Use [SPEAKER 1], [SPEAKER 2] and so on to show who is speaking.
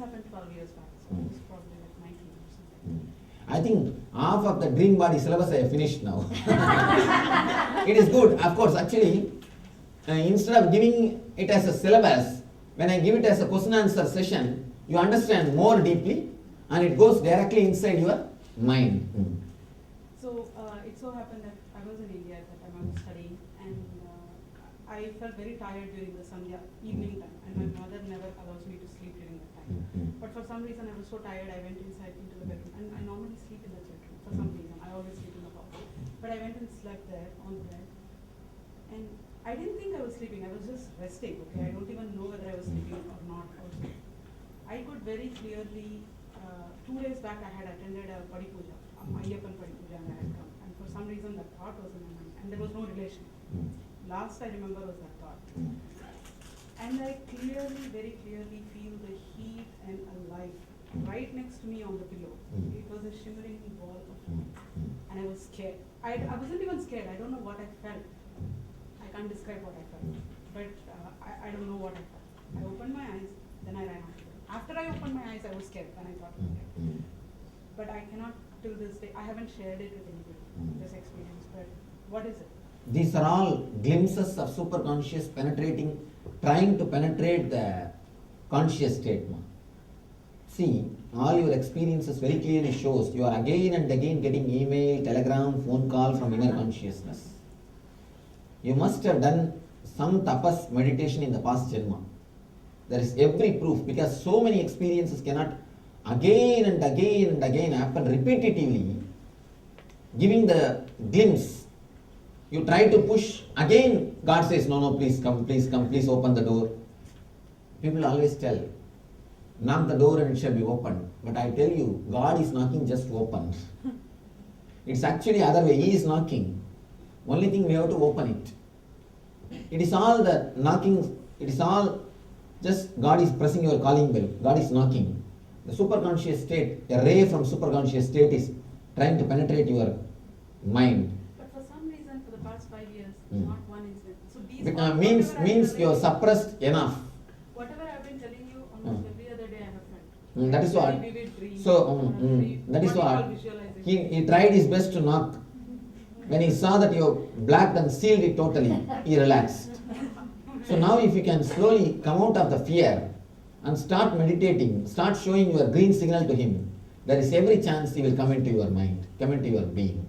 [SPEAKER 1] happened 12 years back, so I was probably like 19 or something.
[SPEAKER 2] I think half of the dream body syllabus I have finished now. It is good, of course. Actually, instead of giving it as a syllabus, when I give it as a question answer session, you understand more deeply and it goes directly inside your mind.
[SPEAKER 1] So it so happened that I was in India at that time, I was studying, and I felt very tired during the Sandhya evening time, and my mother never allows me to sleep during that time. But for some reason I was so tired, I went inside into the bedroom, and I normally sleep in the bedroom for some reason. I always sleep in the hall. But I went and slept there on the bed, and I didn't think I was sleeping, I was just resting, okay? I don't even know whether I was sleeping or not. I could very clearly, 2 days back I had attended a Padi Puja, Ayyappan Padi Puja, and I had come. And for some reason that thought was in my mind, and there was no relation. Last I remember was that thought. And I clearly, very clearly feel the heat and a light right next to me on the pillow. It was a shimmering ball of light. And I was scared. I wasn't even scared, I don't know what I felt. I can't describe what I felt. But I don't know what I felt. I opened my eyes, then I ran out. After I opened my eyes, I was scared when I thought about it. But I cannot, till this day, I haven't shared it with anybody, this experience. But what is it?
[SPEAKER 2] These are all glimpses of superconscious penetrating, trying to penetrate the conscious state. See, all your experiences very clearly shows you are again and again getting email, telegram, phone call from inner consciousness. You must have done some tapas meditation in the past janma. There is every proof, because so many experiences cannot again and again and again happen repetitively, giving the glimpse. You try to push, again God says, no, please come, please open the door. People always tell, knock the door and it shall be opened. But I tell you, God is knocking, just open. It's actually other way, He is knocking. Only thing we have to open it. It is all the knocking, it is all just God is pressing your calling bell, God is knocking. The superconscious state, a ray from superconscious state is trying to penetrate your mind.
[SPEAKER 1] But for some reason, for the past 5 years, not one incident. So these
[SPEAKER 2] Means you are suppressed enough.
[SPEAKER 1] Whatever I've been telling you, almost every other day I have felt.
[SPEAKER 2] That is what.
[SPEAKER 1] Very vivid dreams,
[SPEAKER 2] So that is what. He tried his best to knock. When he saw that you blacked and sealed it totally, he relaxed. So now if you can slowly come out of the fear and start meditating, start showing your green signal to him, there is every chance he will come into your mind, come into your being.